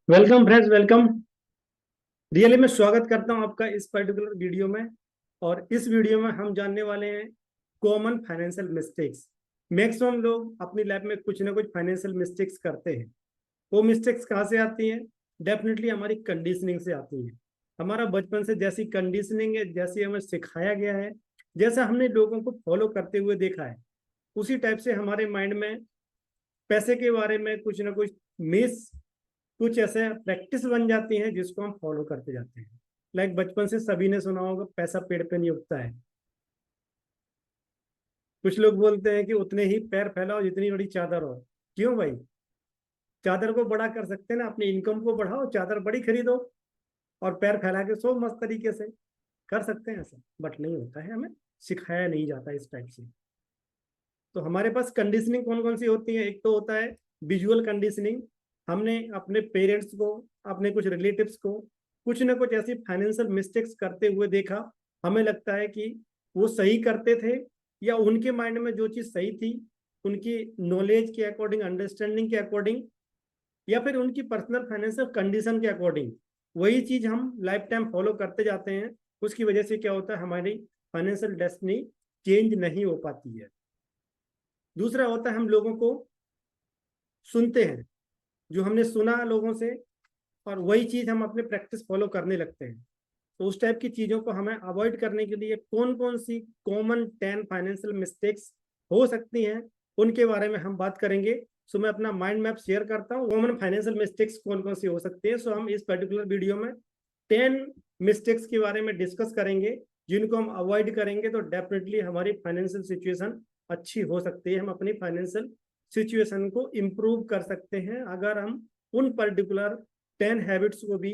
Welcome friends, welcome. Really मैं स्वागत करता हूं आपका इस पर्टिकुलर वीडियो में। और इस वीडियो में हम जानने वाले हैं कॉमन फाइनेंशियल मिस्टेक्स। मैक्सिमम लोग अपनी लाइफ में कुछ ना कुछ फाइनेंशियल मिस्टेक्स करते हैं। वो मिस्टेक्स कहाँ से आती हैं? डेफिनेटली हमारी कंडीशनिंग से आती हैं। हमारा बचपन से जैसी कंडीशनिंग है, जैसी हमें सिखाया गया है, जैसा हमने लोगों को फॉलो करते हुए देखा है, उसी टाइप से हमारे माइंड में पैसे के बारे में कुछ ना कुछ मिस कुछ ऐसे प्रैक्टिस बन जाती है जिसको हम फॉलो करते जाते हैं। लाइक बचपन से सभी ने सुना होगा, पैसा पेड़ पे नहीं उगता है। कुछ लोग बोलते हैं कि उतने ही पैर फैलाओ जितनी बड़ी चादर हो। क्यों भाई? चादर को बड़ा कर सकते हैं ना, अपनी इनकम को बढ़ाओ, चादर बड़ी खरीदो और पैर फैला के सो मस्त तरीके से। कर सकते हैं ऐसा, बट नहीं होता है, हमें सिखाया नहीं जाता इस टाइप से। तो हमारे पास कंडीशनिंग कौन कौन सी होती है? एक तो होता है विजुअल कंडीशनिंग। हमने अपने पेरेंट्स को, अपने कुछ रिलेटिव्स को कुछ ना कुछ ऐसी फाइनेंशियल मिस्टेक्स करते हुए देखा। हमें लगता है कि वो सही करते थे, या उनके माइंड में जो चीज़ सही थी, उनकी नॉलेज के अकॉर्डिंग, अंडरस्टैंडिंग के अकॉर्डिंग, या फिर उनकी पर्सनल फाइनेंशियल कंडीशन के अकॉर्डिंग वही चीज़ हम लाइफ टाइम फॉलो करते जाते हैं। उसकी वजह से क्या होता है, हमारी फाइनेंशियल डेस्टिनी चेंज नहीं हो पाती है। दूसरा होता है हम लोगों को सुनते हैं, जो हमने सुना लोगों से, और वही चीज हम अपने प्रैक्टिस फॉलो करने लगते हैं। तो उस टाइप की चीजों को हमें अवॉइड करने के लिए कौन कौन सी कॉमन 10 फाइनेंशियल मिस्टेक्स हो सकती हैं, उनके बारे में हम बात करेंगे। सो मैं अपना माइंड मैप शेयर करता हूँ, कॉमन फाइनेंशियल मिस्टेक्स कौन कौन सी हो सकती है। सो हम इस पर्टिकुलर वीडियो में 10 मिस्टेक्स के बारे में डिस्कस करेंगे, जिनको हम अवॉइड करेंगे तो डेफिनेटली हमारी फाइनेंशियल सिचुएशन अच्छी हो सकती है। हम अपनी फाइनेंशियल सिचुएशन को इम्प्रूव कर सकते हैं अगर हम उन पर्टिकुलर 10 हैबिट्स को भी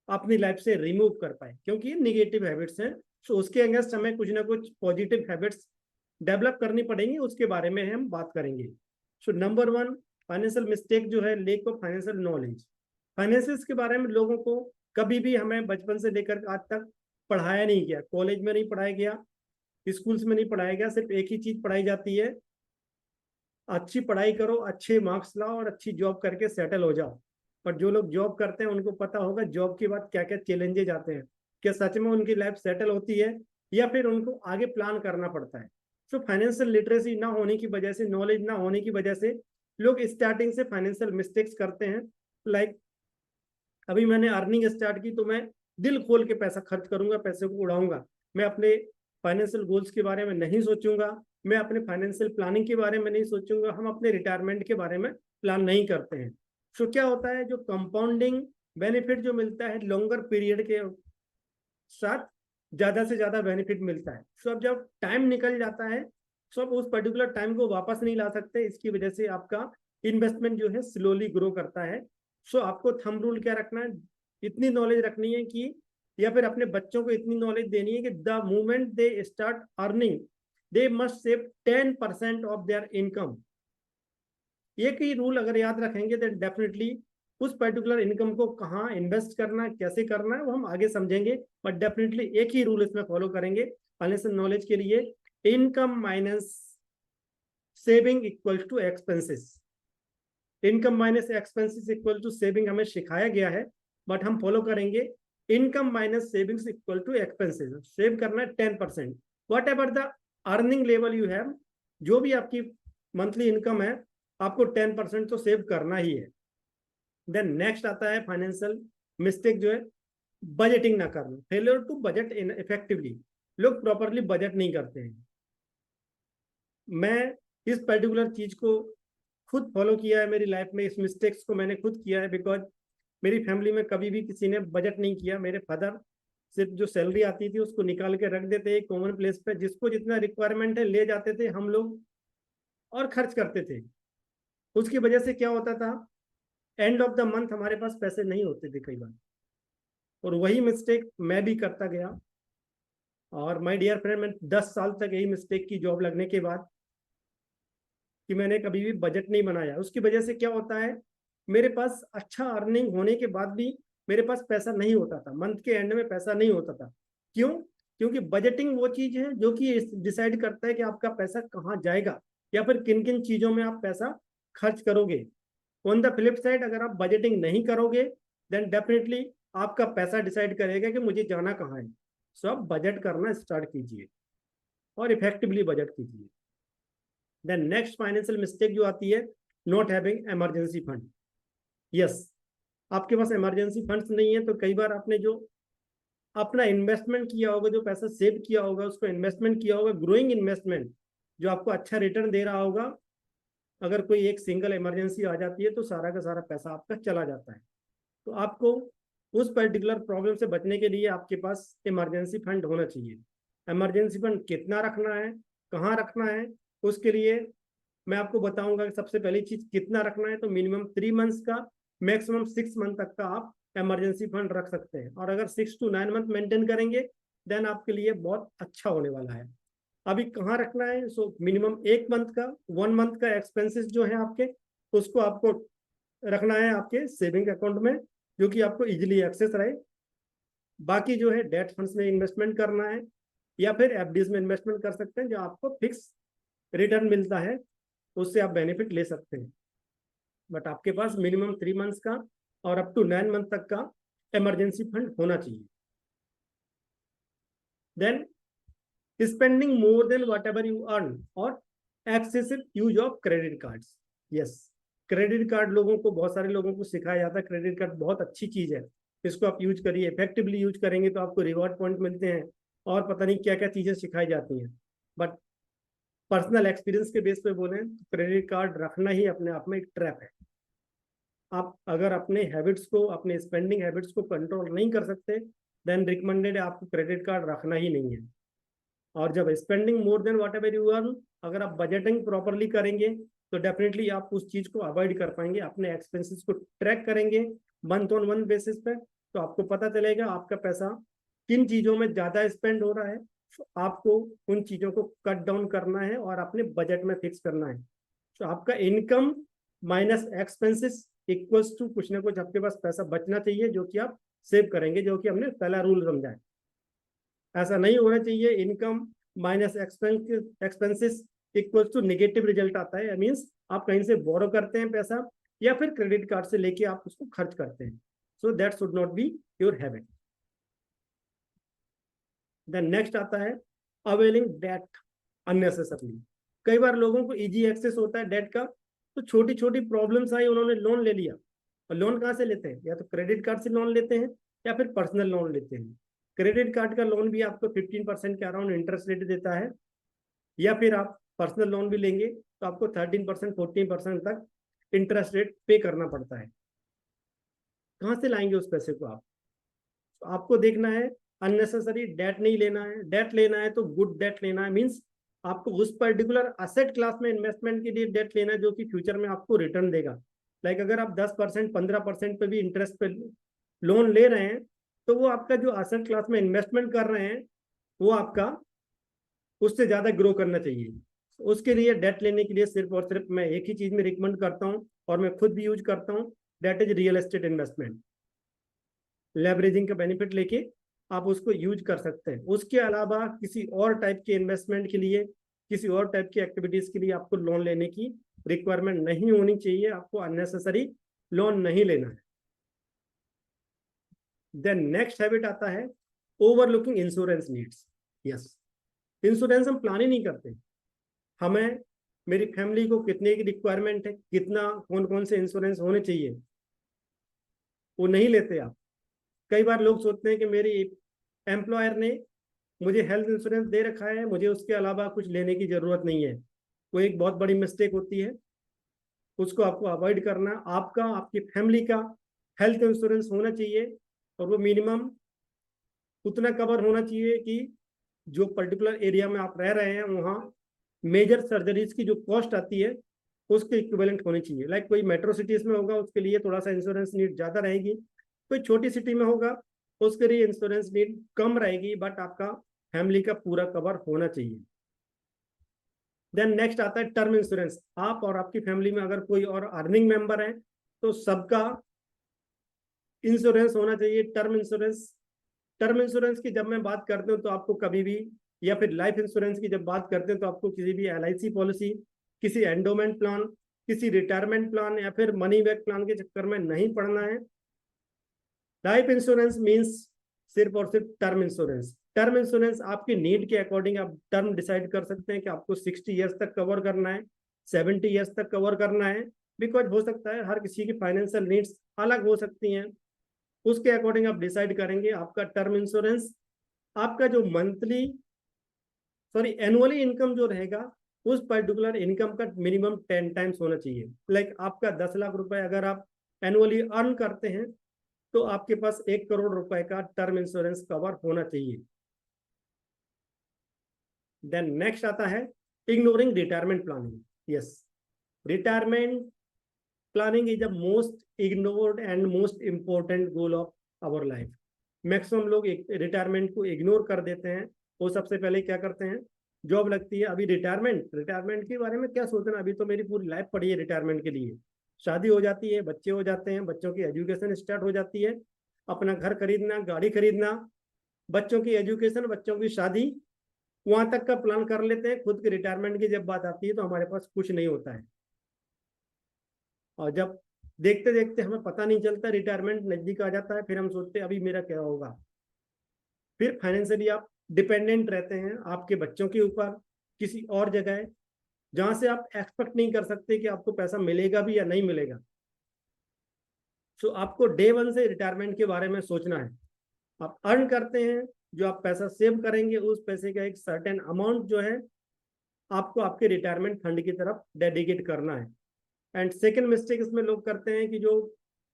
अपनी लाइफ से रिमूव कर पाए, क्योंकि ये निगेटिव हैबिट्स हैं। सो उसके अगेंस्ट हमें कुछ ना कुछ पॉजिटिव हैबिट्स डेवलप करनी पड़ेंगी, उसके बारे में हम बात करेंगे। So number one financial mistake जो है, lake of financial knowledge. Finances के बारे में लोगों को कभी भी हमें बचपन से लेकर आज तक पढ़ाया नहीं गया। कॉलेज में नहीं पढ़ाया गया, स्कूल्स में नहीं पढ़ाया गया। सिर्फ एक ही चीज पढ़ाई जाती है, अच्छी पढ़ाई करो, अच्छे मार्क्स लाओ और अच्छी जॉब करके सेटल हो जाओ। पर जो लोग जॉब करते हैं उनको पता होगा जॉब के बाद क्या क्या चैलेंजेस आते हैं। क्या सच में उनकी लाइफ सेटल होती है, या फिर उनको आगे प्लान करना पड़ता है? तो फाइनेंशियल लिटरेसी ना होने की वजह से, नॉलेज ना होने की वजह से लोग स्टार्टिंग से फाइनेंशियल मिस्टेक्स करते हैं। लाइक अभी मैंने अर्निंग स्टार्ट की तो मैं दिल खोल के पैसा खर्च करूंगा, पैसे को उड़ाऊंगा। मैं अपने फाइनेंशियल गोल्स के बारे में नहीं सोचूंगा, मैं अपने फाइनेंशियल प्लानिंग के बारे में नहीं सोचूंगा, हम अपने रिटायरमेंट के बारे में प्लान नहीं करते हैं। सो क्या होता है, जो कंपाउंडिंग बेनिफिट जो मिलता है लॉन्गर पीरियड के साथ, ज्यादा से ज्यादा बेनिफिट मिलता है। सो अब जब टाइम निकल जाता है, सो आप उस पर्टिकुलर टाइम को वापस नहीं ला सकते। इसकी वजह से आपका इन्वेस्टमेंट जो है स्लोली ग्रो करता है। सो आपको थंब रूल क्या रखना है, इतनी नॉलेज रखनी है कि, या फिर अपने बच्चों को इतनी नॉलेज देनी है कि the moment they start earning they must save 10% of their income. एक ही रूल अगर याद रखेंगे तो डेफिनेटली उस पर्टिकुलर इनकम को कहाँ इन्वेस्ट करना है, कैसे करना है, वो हम आगे समझेंगे। बट डेफिनेटली एक ही रूल इसमें फॉलो करेंगे फाइनेंशियल नॉलेज के लिए। Income minus saving equal to expenses. Income minus expenses equal to saving हमें सिखाया गया है, बट हम फॉलो करेंगे income minus savings equal to expenses. Save करना है 10%, whatever the earning level you have. जो भी आपकी मंथली इनकम है, आपको 10% तो सेव करना ही है। देन नेक्स्ट आता है फाइनेंशियल मिस्टेक जो है, बजटिंग ना करना, failure to budget ineffectively. लोग प्रॉपरली बजट नहीं करते हैं। मैं इस पर्टिकुलर चीज को खुद फॉलो किया है मेरी लाइफ में, इस मिस्टेक्स को मैंने खुद किया है। बिकॉज मेरी फैमिली में कभी भी किसी ने बजट नहीं किया। मेरे फादर सिर्फ जो सैलरी आती थी उसको निकाल के रख देते एक कॉमन प्लेस पे, जिसको जितना रिक्वायरमेंट है ले जाते थे हम लोग और खर्च करते थे। उसकी वजह से क्या होता था, एंड ऑफ द मंथ हमारे पास पैसे नहीं होते थे कई बार। और वही मिस्टेक मैं भी करता गया। और माय डियर फ्रेंड, मैं 10 साल तक यही मिस्टेक की जॉब लगने के बाद, कि मैंने कभी भी बजट नहीं बनाया। उसकी वजह से क्या होता है, मेरे पास अच्छा अर्निंग होने के बाद भी मेरे पास पैसा नहीं होता था, मंथ के एंड में पैसा नहीं होता था। क्यों? क्योंकि बजटिंग वो चीज है जो कि डिसाइड करता है कि आपका पैसा कहाँ जाएगा, या फिर किन किन चीजों में आप पैसा खर्च करोगे। ऑन द फ्लिप साइड अगर आप बजटिंग नहीं करोगे देन डेफिनेटली आपका पैसा डिसाइड करेगा कि मुझे जाना कहाँ है। सो आप बजट करना स्टार्ट कीजिए और इफेक्टिवली बजट कीजिए। देन नेक्स्ट फाइनेंशियल मिस्टेक जो आती है, not having emergency fund. Yes, आपके पास इमरजेंसी फंड्स नहीं है तो कई बार आपने जो अपना इन्वेस्टमेंट किया होगा, जो पैसा सेव किया होगा, उसको इन्वेस्टमेंट किया होगा, ग्रोइंग इन्वेस्टमेंट जो आपको अच्छा रिटर्न दे रहा होगा, अगर कोई एक सिंगल इमरजेंसी आ जाती है तो सारा का सारा पैसा आपका चला जाता है। तो आपको उस पर्टिकुलर प्रॉब्लम से बचने के लिए आपके पास इमरजेंसी फंड होना चाहिए। इमरजेंसी फंड कितना रखना है, कहाँ रखना है, उसके लिए मैं आपको बताऊंगा कि सबसे पहली चीज कितना रखना है। तो मिनिमम 3 मंथ्स का, मैक्सिमम 6 मंथ तक का आप इमरजेंसी फंड रख सकते हैं। और अगर 6 to 9 मंथ मेंटेन करेंगे देन आपके लिए बहुत अच्छा होने वाला है। अभी कहाँ रखना है? सो मिनिमम 1 मंथ का, 1 मंथ का एक्सपेंसेस जो है आपके, उसको आपको रखना है आपके सेविंग अकाउंट में, जो कि आपको इजीली एक्सेस रहे। बाकी जो है डेट फंड्स में इन्वेस्टमेंट करना है या फिर एफडीज में इन्वेस्टमेंट कर सकते हैं, जो आपको फिक्स रिटर्न मिलता है, उससे आप बेनिफिट ले सकते हैं। बट आपके पास मिनिमम 3 मंथ्स का और अप टू 9 मंथ तक का इमरजेंसी फंड होना चाहिए। Then spending more than whatever you earn or excessive use of credit cards. Yes, credit card लोगों को, बहुत सारे लोगों को सिखाया जाता है क्रेडिट कार्ड बहुत अच्छी चीज है, इसको आप यूज करिए, इफेक्टिवली यूज करेंगे तो आपको रिवॉर्ड पॉइंट मिलते हैं और पता नहीं क्या क्या चीजें सिखाई जाती हैं। बट पर्सनल एक्सपीरियंस के बेस पे बोले तो क्रेडिट कार्ड रखना ही अपने आप में एक ट्रैप है। आप अगर अपने हैबिट्स को, अपने स्पेंडिंग हैबिट्स को कंट्रोल नहीं कर सकते देन रिकमेंडेड है आपको क्रेडिट कार्ड रखना ही नहीं है। और जब spending more then what ever you earn, अगर आप बजटिंग प्रॉपरली करेंगे तो डेफिनेटली आप उस चीज को अवॉइड कर पाएंगे। अपने एक्सपेंसेस को ट्रैक करेंगे मंथ ऑन मंथ बेसिस पे, तो आपको पता चलेगा आपका पैसा किन चीजों में ज्यादा स्पेंड हो रहा है। आपको उन चीजों को कट डाउन करना है और अपने बजट में फिक्स करना है। तो आपका income minus expenses equals to कुछ ना कुछ आपके पास पैसा बचना चाहिए, जो कि आप सेव करेंगे, जो कि हमने पहला रूल समझा है। ऐसा नहीं होना चाहिए income minus expenses equals to negative result आता है। मीन्स आप कहीं से बोरो करते हैं पैसा या फिर क्रेडिट कार्ड से लेके आप उसको खर्च करते हैं। So that should not be your habit. Then next आता है अवेलिंग डेट अननेसेसरली। कई बार लोगों को इजी एक्सेस होता है डेट का, तो छोटी छोटी प्रॉब्लम्स आई, उन्होंने लोन ले लिया। और लोन कहाँ से लेते हैं? या तो क्रेडिट कार्ड से लोन लेते हैं या फिर पर्सनल लोन लेते हैं। क्रेडिट कार्ड का लोन भी आपको 15% के अराउंड इंटरेस्ट रेट देता है, या फिर आप पर्सनल लोन भी लेंगे तो आपको 13% 14% तक इंटरेस्ट रेट पे करना पड़ता है। कहाँ से लाएंगे उस पैसे को आप? तो आपको देखना है अननेसेसरी डेट नहीं लेना है। डेट लेना है तो गुड डेट लेना है, मीन्स आपको उस पर्टिकुलर असेट क्लास में इन्वेस्टमेंट के लिए डेट लेना है जो कि फ्यूचर में आपको रिटर्न देगा। लाइक अगर आप 10% 15% पे भी इंटरेस्ट पे लोन ले रहे हैं तो वो आपका जो असेट क्लास में इन्वेस्टमेंट कर रहे हैं वो आपका उससे ज्यादा ग्रो करना चाहिए। उसके लिए डेट लेने के लिए सिर्फ और सिर्फ मैं एक ही चीज में रिकमेंड करता हूँ और मैं खुद भी यूज करता हूँ, that is real estate investment. Leveraging का बेनिफिट लेके आप उसको यूज कर सकते हैं। उसके अलावा किसी और टाइप के इन्वेस्टमेंट के लिए, किसी और टाइप की एक्टिविटीज के लिए आपको लोन लेने की रिक्वायरमेंट नहीं होनी चाहिए। आपको अननेसेसरी लोन नहीं लेना है। देन नेक्स्ट हैबिट आता है overlooking insurance needs. Yes, insurance हम प्लान ही नहीं करते। हमें, मेरी फैमिली को कितने की रिक्वायरमेंट है, कितना कौन कौन से इंश्योरेंस होने चाहिए, वो नहीं लेते आप। कई बार लोग सोचते हैं कि मेरी एम्प्लॉयर ने मुझे हेल्थ इंश्योरेंस दे रखा है, मुझे उसके अलावा कुछ लेने की जरूरत नहीं है। वो एक बहुत बड़ी मिस्टेक होती है, उसको आपको अवॉइड करना। आपका, आपकी फैमिली का हेल्थ इंश्योरेंस होना चाहिए और वो मिनिमम उतना कवर होना चाहिए कि जो पर्टिकुलर एरिया में आप रह रहे हैं वहाँ मेजर सर्जरीज की जो कॉस्ट आती है उसके इक्विवेलेंट होनी चाहिए। लाइक कोई मेट्रो सिटीज में होगा उसके लिए थोड़ा सा इंश्योरेंस नीड ज़्यादा रहेगी, कोई छोटी सिटी में होगा उसके लिए इंश्योरेंस नीड कम रहेगी, बट आपका फैमिली का पूरा कवर होना चाहिए। देन नेक्स्ट आता है टर्म इंश्योरेंस। आप और आपकी फैमिली में अगर कोई और अर्निंग मेंबर है तो सबका इंश्योरेंस होना चाहिए, टर्म इंश्योरेंस। टर्म इंश्योरेंस की जब मैं बात करता हूँ तो आपको कभी भी, या फिर लाइफ इंश्योरेंस की जब बात करते हैं तो आपको किसी भी LIC पॉलिसी, किसी एंडोमेंट प्लान किसी रिटायरमेंट प्लान या फिर मनी बैक प्लान के चक्कर में नहीं पड़ना है। लाइफ इंश्योरेंस मीन्स सिर्फ और सिर्फ टर्म इंश्योरेंस। टर्म इंश्योरेंस आपकी नीड के अकॉर्डिंग आप टर्म डिसाइड कर सकते हैं कि आपको 60 ईयर्स तक कवर करना है, 70 ईयर्स तक कवर करना है। बिकॉज हो सकता है हर किसी की फाइनेंशियल नीड्स अलग हो सकती हैं, उसके अकॉर्डिंग आप डिसाइड करेंगे आपका टर्म इंश्योरेंस। आपका जो मंथली एनुअली इनकम जो रहेगा, उस पर्टिकुलर इनकम का मिनिमम 10 टाइम्स होना चाहिए। लाइक आपका 10 लाख रुपए अगर आप एनुअली अर्न करते हैं तो आपके पास 1 करोड़ रुपए का टर्म इंश्योरेंस कवर होना चाहिए। देन नेक्स्ट आता है ignoring retirement planning. Yes, retirement planning is the most ignored and most important goal of our life. Maximum लोग रिटायरमेंट को इग्नोर कर देते हैं। वो सबसे पहले क्या करते हैं, जॉब लगती है, अभी रिटायरमेंट के बारे में क्या सोचना, अभी तो मेरी पूरी लाइफ पड़ी है रिटायरमेंट के लिए। शादी हो जाती है, बच्चे हो जाते हैं, बच्चों की एजुकेशन स्टार्ट हो जाती है, अपना घर खरीदना, गाड़ी खरीदना, बच्चों की एजुकेशन, बच्चों की शादी, वहां तक का प्लान कर लेते हैं। खुद के रिटायरमेंट की जब बात आती है तो हमारे पास कुछ नहीं होता है। और जब देखते देखते हमें पता नहीं चलता, रिटायरमेंट नजदीक आ जाता है, फिर हम सोचते हैं अभी मेरा क्या होगा। फिर फाइनेंशियली आप डिपेंडेंट रहते हैं आपके बच्चों के ऊपर, किसी और जगह जहां से आप एक्सपेक्ट नहीं कर सकते कि आपको पैसा मिलेगा भी या नहीं मिलेगा। सो आपको डे वन से रिटायरमेंट के बारे में सोचना है। आप अर्न करते हैं, जो आप पैसा सेव करेंगे उस पैसे का एक सर्टेन अमाउंट जो है आपको आपके रिटायरमेंट फंड की तरफ डेडिकेट करना है। एंड सेकेंड मिस्टेक इसमें लोग करते हैं कि जो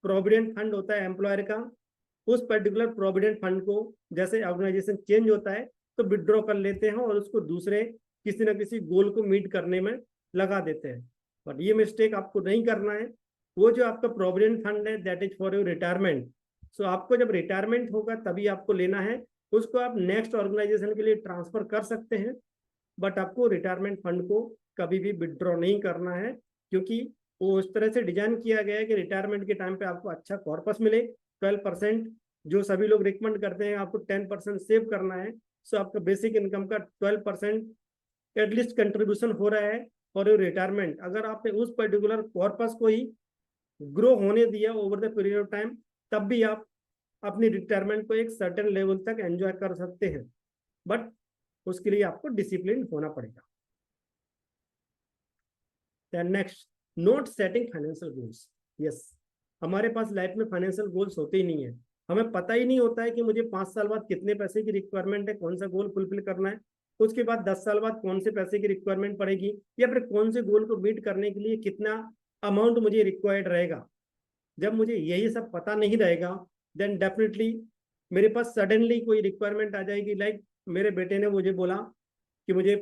प्रोविडेंट फंड होता है एम्प्लॉयर का, उस पर्टिकुलर प्रोविडेंट फंड को जैसे ऑर्गेनाइजेशन चेंज होता है तो विड्रॉ कर लेते हैं और उसको दूसरे किसी न किसी गोल को मीट करने में लगा देते हैं। बट ये मिस्टेक आपको नहीं करना है। वो जो आपका प्रोविडेंट फंड है that is for your retirement. So आपको जब रिटायरमेंट होगा तभी आपको लेना है, उसको आप नेक्स्ट ऑर्गेनाइजेशन के लिए ट्रांसफर कर सकते हैं, बट आपको रिटायरमेंट फंड को कभी भी विड्रॉ नहीं करना है, क्योंकि वो उस तरह से डिजाइन किया गया है कि रिटायरमेंट के टाइम पे आपको अच्छा कॉर्पस मिले। 12%, जो सभी लोग रिकमेंड करते हैं आपको 10% सेव करना है। सो आपका बेसिक इनकम का 12% एटलीस्ट कंट्रीब्यूशन हो रहा है और रिटायरमेंट। अगर आपने उस पर्टिकुलर कॉर्पस को ही ग्रो होने दिया over the period of time, तब भी आप अपनी रिटायरमेंट को एक सर्टेन लेवल तक एंजॉय कर सकते हैं, बट उसके लिए आपको डिसिप्लिन होना पड़ेगा। Next, note setting financial goals. Yes, हमारे पास लाइफ में फाइनेंशियल गोल्स होते ही नहीं है। हमें पता ही नहीं होता है कि मुझे 5 साल बाद कितने पैसे की रिक्वायरमेंट है, कौन सा गोल फुलफिल करना है, उसके बाद 10 साल बाद कौन से पैसे की रिक्वायरमेंट पड़ेगी, या फिर कौन से गोल को मीट करने के लिए कितना अमाउंट मुझे रिक्वायर्ड रहेगा। जब मुझे यही सब पता नहीं रहेगा, देन डेफिनेटली मेरे पास सडनली कोई रिक्वायरमेंट आ जाएगी। लाइक मेरे बेटे ने मुझे बोला कि मुझे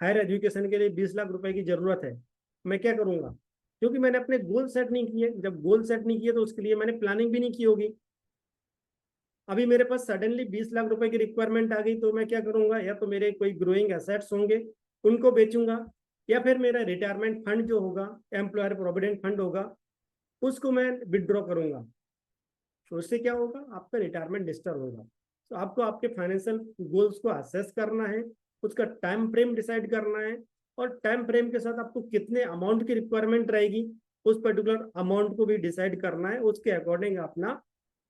हायर एजुकेशन के लिए 20 लाख रुपए की जरूरत है, मैं क्या करूंगा, क्योंकि मैंने अपने गोल सेट नहीं किए। जब गोल सेट नहीं किए तो उसके लिए मैंने प्लानिंग भी नहीं की होगी। अभी मेरे पास सडनली 20 लाख रुपए की रिक्वायरमेंट आ गई तो मैं क्या करूंगा, या तो मेरे कोई ग्रोइंग एसेट्स होंगे उनको बेचूंगा, या फिर मेरा रिटायरमेंट फंड जो होगा, एम्प्लॉयर प्रोविडेंट फंड होगा, उसको मैं विड्रॉ करूंगा। तो उससे क्या होगा, आपका रिटायरमेंट डिस्टर्ब होगा। तो आपको आपके फाइनेंशियल गोल्स को असेस करना है, उसका टाइम फ्रेम डिसाइड करना है, और टाइम फ्रेम के साथ आपको कितने अमाउंट की रिक्वायरमेंट रहेगी उस पर्टिकुलर अमाउंट को भी डिसाइड करना है। उसके अकॉर्डिंग अपना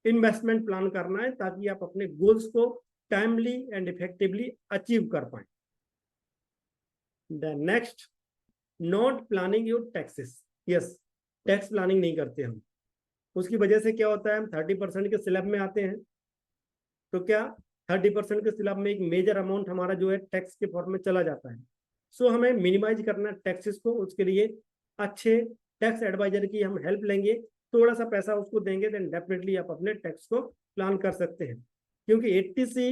इन्वेस्टमेंट प्लान करना है ताकि आप अपने गोल्स को टाइमली एंड इफेक्टिवली अचीव कर पाए। The next, not planning your taxes. Yes, tax planning नहीं करते हम। उसकी वजह से क्या होता है, हम 30% के स्लैब में आते हैं। तो क्या 30% के स्लैब में एक मेजर अमाउंट हमारा जो है टैक्स के फॉर्म में चला जाता है। सो हमें मिनिमाइज करना टैक्सेस को, उसके लिए अच्छे टैक्स एडवाइजर की हम हेल्प लेंगे, थोड़ा सा पैसा उसको देंगे, देन डेफिनेटली आप अपने टैक्स को प्लान कर सकते हैं। क्योंकि 80C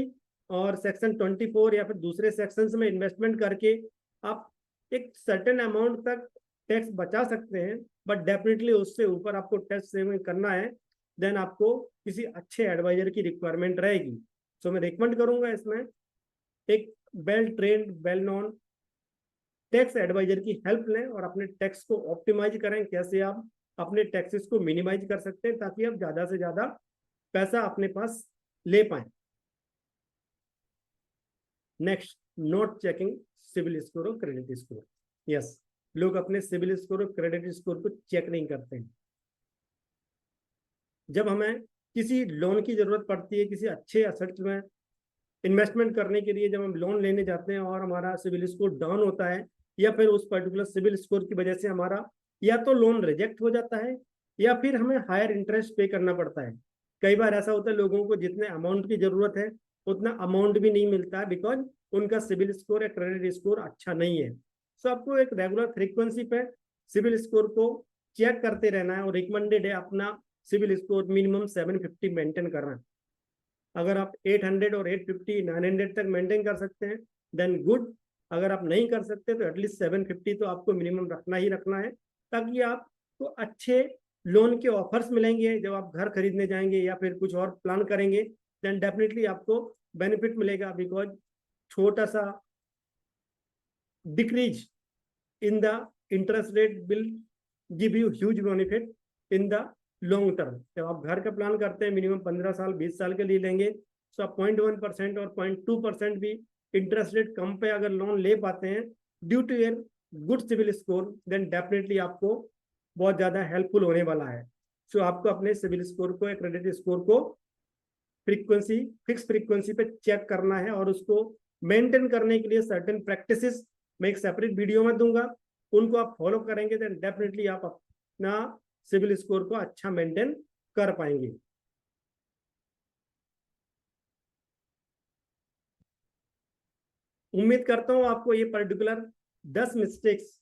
और सेक्शन 24 या फिर दूसरे सेक्शन में इन्वेस्टमेंट करके आप एक सर्टेन अमाउंट तक टैक्स बचा सकते हैं, बट डेफिनेटली उससे ऊपर आपको टैक्स सेविंग करना है, देन आपको किसी अच्छे एडवाइजर की रिक्वायरमेंट रहेगी। सो मैं रिकमेंड करूंगा इसमें एक well trained well known tax advisor की हेल्प लें और अपने टैक्स को ऑप्टिमाइज करें। कैसे आप अपने टैक्सेस को मिनिमाइज कर सकते हैं ताकि आप ज्यादा से ज्यादा पैसा अपने पास ले पाए। Next, note checking CIBIL score और क्रेडिट स्कोर। यस, लोग अपने सिविल स्कोर और क्रेडिट स्कोर को चेक नहीं करते हैं। जब हमें किसी लोन की जरूरत पड़ती है, किसी अच्छे असेट्स में इन्वेस्टमेंट करने के लिए, जब हम लोन लेने जाते हैं और हमारा सिविल स्कोर डाउन होता है, या फिर उस पर्टिकुलर सिविल स्कोर की वजह से हमारा या तो लोन रिजेक्ट हो जाता है या फिर हमें हायर इंटरेस्ट पे करना पड़ता है। कई बार ऐसा होता है लोगों को जितने अमाउंट की जरूरत है उतना अमाउंट भी नहीं मिलता है, बिकॉज उनका सिविल स्कोर या क्रेडिट स्कोर अच्छा नहीं है। सो आपको एक रेगुलर फ्रीक्वेंसी पे सिविल स्कोर को चेक करते रहना है, और रिकमेंडेड है अपना सिविल स्कोर मिनिमम 750 मेंटेन करना। अगर आप 800 और 850 900 तक मेंटेन कर सकते हैं देन गुड। अगर आप नहीं कर सकते तो एटलीस्ट 750 तो आपको मिनिमम रखना ही रखना है, ताकि आपको अच्छे लोन के ऑफर्स मिलेंगे। जब आप घर खरीदने जाएंगे या फिर कुछ और प्लान करेंगे देन डेफिनेटली आपको बेनिफिट मिलेगा, बिकॉज छोटा सा decrease in the interest rate will give you huge benefit in the long term। जब आप घर का प्लान करते हैं मिनिमम 15 साल 20 साल के लिए लेंगे, तो आप 0.1% और 0.2% भी इंटरेस्ट रेट कम पे अगर लोन ले पाते हैं due to your good CIBIL score, then definitely आपको बहुत ज्यादा हेल्पफुल होने वाला है। सो आपको अपने सिविल स्कोर को या क्रेडिट स्कोर को फिक्स फ्रीक्वेंसी पे चेक करना है, और उसको मेंटेन करने के लिए सर्टेन प्रैक्टिसेस मैं एक सेपरेट वीडियो में दूंगा, उनको आप फॉलो करेंगे देन डेफिनेटली आप अपना सिविल स्कोर को अच्छा मेंटेन कर पाएंगे। उम्मीद करता हूं आपको ये पर्टिकुलर 10 मिस्टेक्स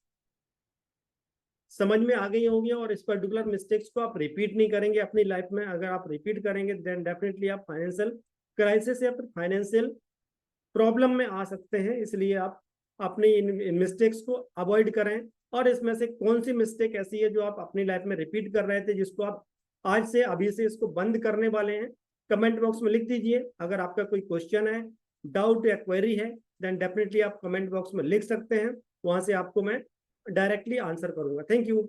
समझ में आ गई होंगी, और इस पर्टिकुलर मिस्टेक्स को आप रिपीट नहीं करेंगे अपनी लाइफ में। अगर आप रिपीट करेंगे देन डेफिनेटली आप फाइनेंशियल क्राइसिस या फिर फाइनेंशियल प्रॉब्लम में आ सकते हैं। इसलिए आप अपने इन मिस्टेक्स को अवॉइड करें, और इसमें से कौन सी मिस्टेक ऐसी है जो आप अपनी लाइफ में रिपीट कर रहे थे, जिसको आप आज से अभी से इसको बंद करने वाले हैं, कमेंट बॉक्स में लिख दीजिए। अगर आपका कोई क्वेश्चन है, डाउट या क्वेरी है देन डेफिनेटली आप कमेंट बॉक्स में लिख सकते हैं, वहां से आपको मैं डायरेक्टली आंसर करूंगा। Thank you.